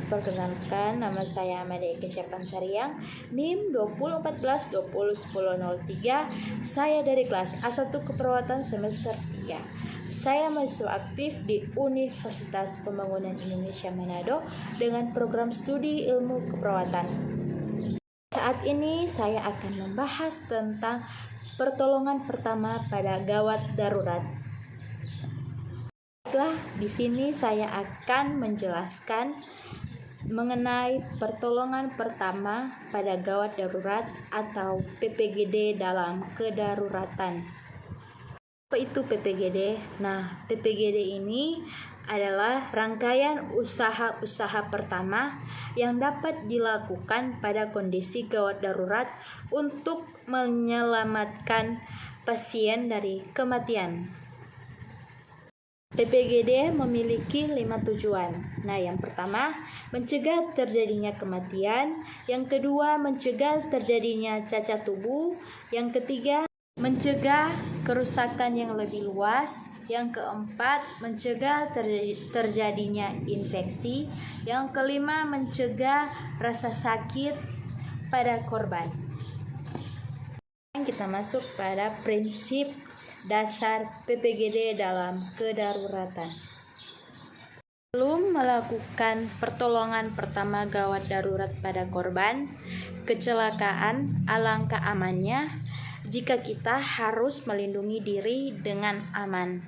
Perkenalkan, nama saya Amadia Kecapan Sariang, NIM 2014-201003. Saya dari kelas A1 Keperawatan semester 3. Saya mahasiswa aktif di Universitas Pembangunan Indonesia Manado dengan program studi ilmu keperawatan. Saat ini saya akan membahas tentang pertolongan pertama pada gawat darurat. Di sini saya akan menjelaskan mengenai pertolongan pertama pada gawat darurat atau PPGD dalam kedaruratan. Apa itu PPGD? Nah, PPGD ini adalah rangkaian usaha-usaha pertama yang dapat dilakukan pada kondisi gawat darurat untuk menyelamatkan pasien dari kematian. PPGD memiliki 5 tujuan. Nah, yang pertama, mencegah terjadinya kematian. Yang kedua, mencegah terjadinya cacat tubuh. Yang ketiga, mencegah kerusakan yang lebih luas. Yang keempat, mencegah terjadinya infeksi. Yang kelima, mencegah rasa sakit pada korban. Kita masuk pada prinsip dasar PPGD dalam kedaruratan. Sebelum melakukan pertolongan pertama gawat darurat pada korban kecelakaan, alangkah amannya jika kita harus melindungi diri dengan aman.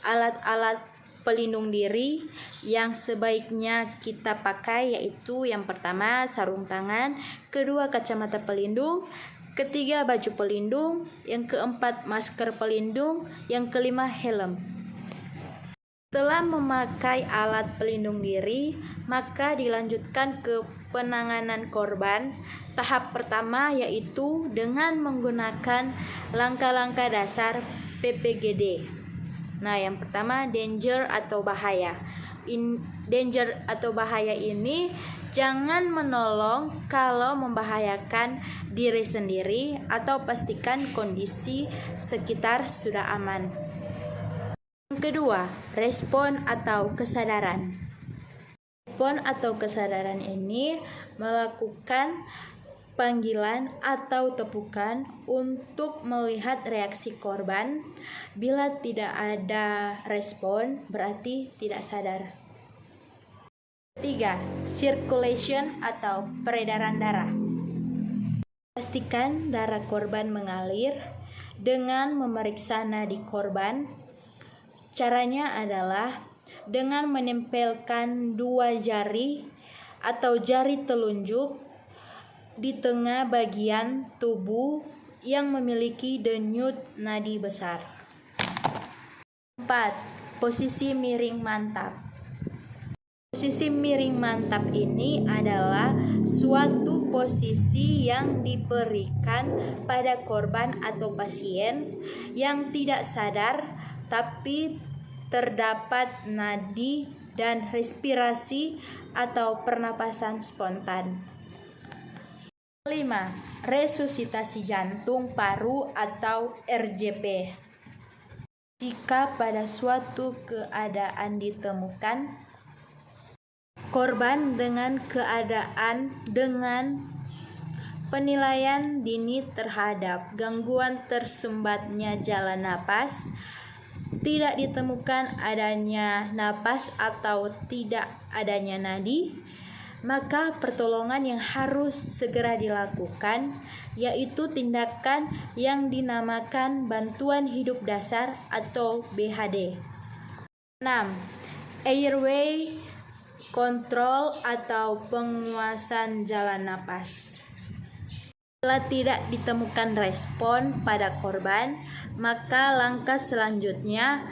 Alat-alat pelindung diri yang sebaiknya kita pakai yaitu yang pertama sarung tangan, kedua kacamata pelindung, ketiga baju pelindung, yang keempat masker pelindung, yang kelima helm. Setelah memakai alat pelindung diri, maka dilanjutkan ke penanganan korban. Tahap pertama yaitu dengan menggunakan langkah-langkah dasar PPGD. Nah, yang pertama danger atau bahaya. Danger atau bahaya ini jangan menolong kalau membahayakan diri sendiri atau pastikan kondisi sekitar sudah aman. Yang kedua, respon atau kesadaran. Respon atau kesadaran ini melakukan panggilan atau tepukan untuk melihat reaksi korban. Bila tidak ada respon, berarti tidak sadar. Ketiga, circulation atau peredaran darah. Pastikan darah korban mengalir dengan memeriksa nadi korban. Caranya adalah dengan menempelkan 2 jari atau jari telunjuk di tengah bagian tubuh yang memiliki denyut nadi besar. 4. Posisi miring mantap. Posisi miring mantap ini adalah suatu posisi yang diberikan pada korban atau pasien yang tidak sadar tapi terdapat nadi dan respirasi atau pernapasan spontan. 5. Resusitasi jantung paru atau RJP. Jika pada suatu keadaan ditemukan korban dengan penilaian dini terhadap gangguan tersumbatnya jalan napas, tidak ditemukan adanya napas atau tidak adanya nadi, maka pertolongan yang harus segera dilakukan yaitu tindakan yang dinamakan bantuan hidup dasar atau BHD. 6. Airway control atau penguasaan jalan napas. Bila tidak ditemukan respon pada korban, maka langkah selanjutnya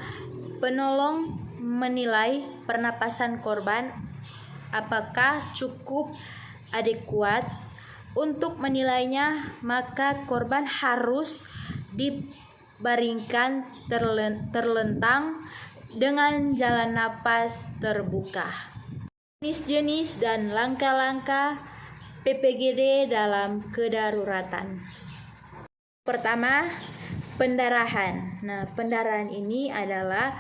penolong menilai pernapasan korban apakah cukup adekuat. Untuk menilainya, maka korban harus dibaringkan terlentang dengan jalan napas terbuka. Jenis-jenis dan langkah-langkah PPGD dalam kedaruratan. Pertama, pendarahan. Nah, pendarahan ini adalah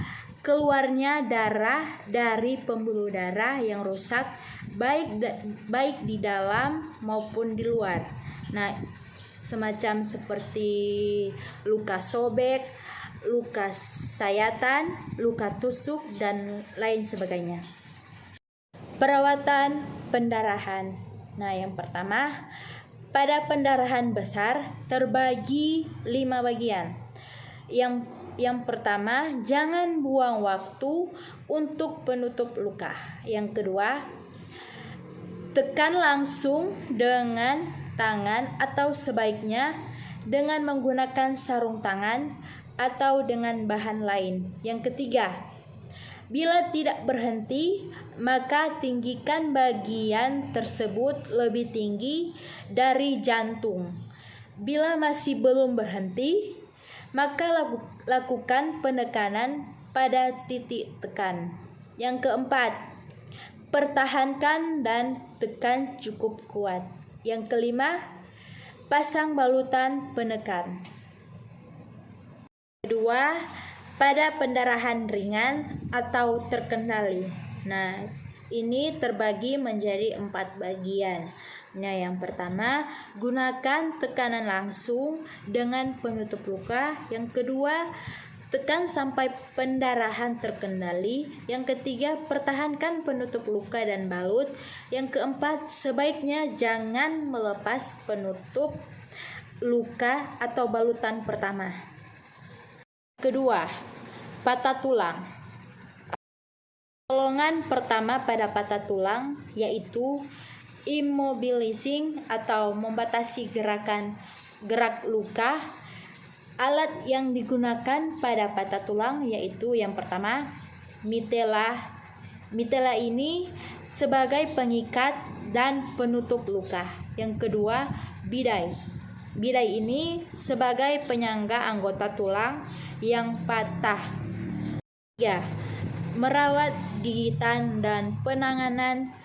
keluarnya darah dari pembuluh darah yang rusak baik di dalam maupun di luar. Nah, semacam seperti luka sobek, luka sayatan, luka tusuk, dan lain sebagainya. Perawatan pendarahan. Nah, yang pertama, pada pendarahan besar terbagi 5 bagian. Yang pertama, jangan buang waktu untuk penutup luka. Yang kedua, tekan langsung dengan tangan atau sebaiknya dengan menggunakan sarung tangan atau dengan bahan lain. Yang ketiga, bila tidak berhenti, maka tinggikan bagian tersebut lebih tinggi dari jantung. Bila masih belum berhenti, maka lakukan penekanan pada titik tekan. Yang keempat, pertahankan dan tekan cukup kuat. Yang kelima, pasang balutan penekan. Kedua, pada pendarahan ringan atau terkendali. Nah, ini terbagi menjadi 4 bagian. Nah, yang pertama, gunakan tekanan langsung dengan penutup luka. Yang kedua, tekan sampai pendarahan terkendali. Yang ketiga, pertahankan penutup luka dan balut. Yang keempat, sebaiknya jangan melepas penutup luka atau balutan pertama. Kedua, patah tulang. Pertolongan pertama pada patah tulang yaitu immobilizing atau membatasi gerak luka. Alat yang digunakan pada patah tulang yaitu yang pertama, mitela. Mitela ini sebagai pengikat dan penutup luka. Yang kedua, bidai. Bidai ini sebagai penyangga anggota tulang yang patah. 3. Merawat gigitan dan penanganan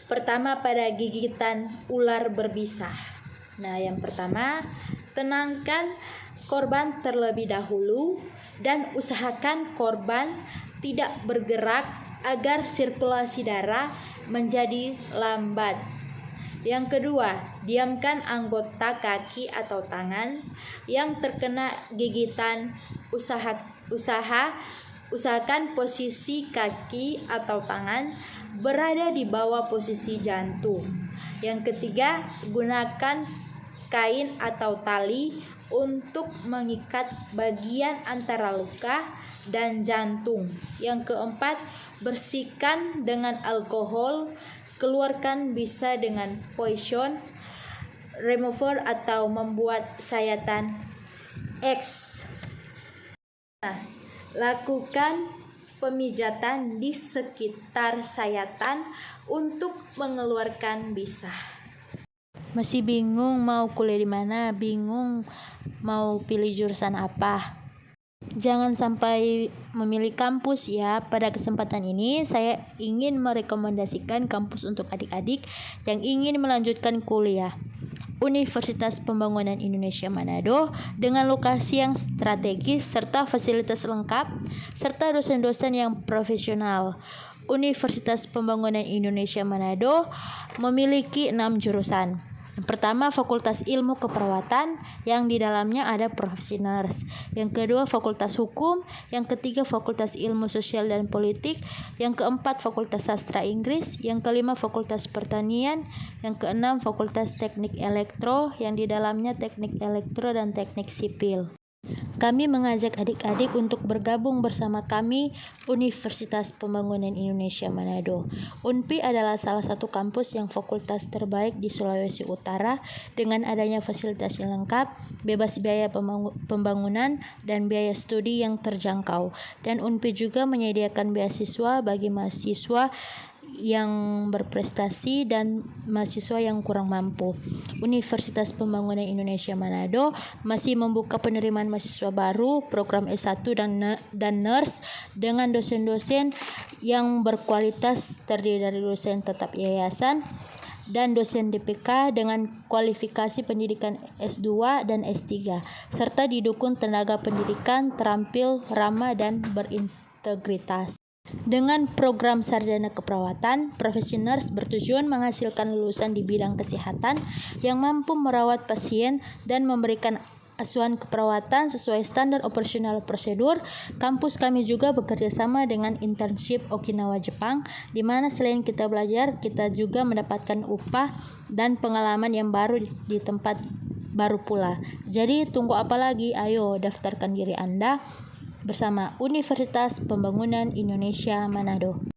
pertama pada gigitan ular berbisa. Nah, yang pertama, tenangkan korban terlebih dahulu dan usahakan korban tidak bergerak agar sirkulasi darah menjadi lambat. Yang kedua, diamkan anggota kaki atau tangan yang terkena gigitan. Usahakan posisi kaki atau tangan berada di bawah posisi jantung. Yang ketiga, gunakan kain atau tali untuk mengikat bagian antara luka dan jantung. Yang keempat, bersihkan dengan alkohol. Keluarkan bisa dengan poison remover atau membuat sayatan X. Nah, lakukan pemijatan di sekitar sayatan untuk mengeluarkan bisa. Masih bingung mau kuliah di mana? Bingung mau pilih jurusan apa? Jangan sampai memilih kampus ya. Pada kesempatan ini saya ingin merekomendasikan kampus untuk adik-adik yang ingin melanjutkan kuliah. Universitas Pembangunan Indonesia Manado dengan lokasi yang strategis serta fasilitas lengkap serta dosen-dosen yang profesional. Universitas Pembangunan Indonesia Manado memiliki 6 jurusan. Yang pertama, Fakultas Ilmu Keperawatan yang di dalamnya ada profesi nurse. Yang kedua, Fakultas Hukum. Yang ketiga, Fakultas Ilmu Sosial dan Politik. Yang keempat, Fakultas Sastra Inggris. Yang kelima, Fakultas Pertanian. Yang keenam, Fakultas Teknik Elektro yang di dalamnya Teknik Elektro dan Teknik Sipil. Kami mengajak adik-adik untuk bergabung bersama kami Universitas Pembangunan Indonesia Manado. UNPI adalah salah satu kampus yang fakultas terbaik di Sulawesi Utara dengan adanya fasilitas yang lengkap, bebas biaya pembangunan, dan biaya studi yang terjangkau. Dan UNPI juga menyediakan beasiswa bagi mahasiswa yang berprestasi dan mahasiswa yang kurang mampu. Universitas Pembangunan Indonesia Manado masih membuka penerimaan mahasiswa baru program S1 dan nurse dengan dosen-dosen yang berkualitas terdiri dari dosen tetap yayasan dan dosen DPK dengan kualifikasi pendidikan S2 dan S3 serta didukung tenaga pendidikan terampil, ramah, dan berintegritas. berintegritas. Dengan program sarjana keperawatan, profesi nurse bertujuan menghasilkan lulusan di bidang kesehatan yang mampu merawat pasien dan memberikan asuhan keperawatan sesuai standar operasional prosedur. Kampus kami juga bekerja sama dengan internship Okinawa Jepang, di mana selain kita belajar, kita juga mendapatkan upah dan pengalaman yang baru di tempat baru pula. Jadi tunggu apa lagi? Ayo daftarkan diri Anda bersama Universitas Pembangunan Indonesia Manado.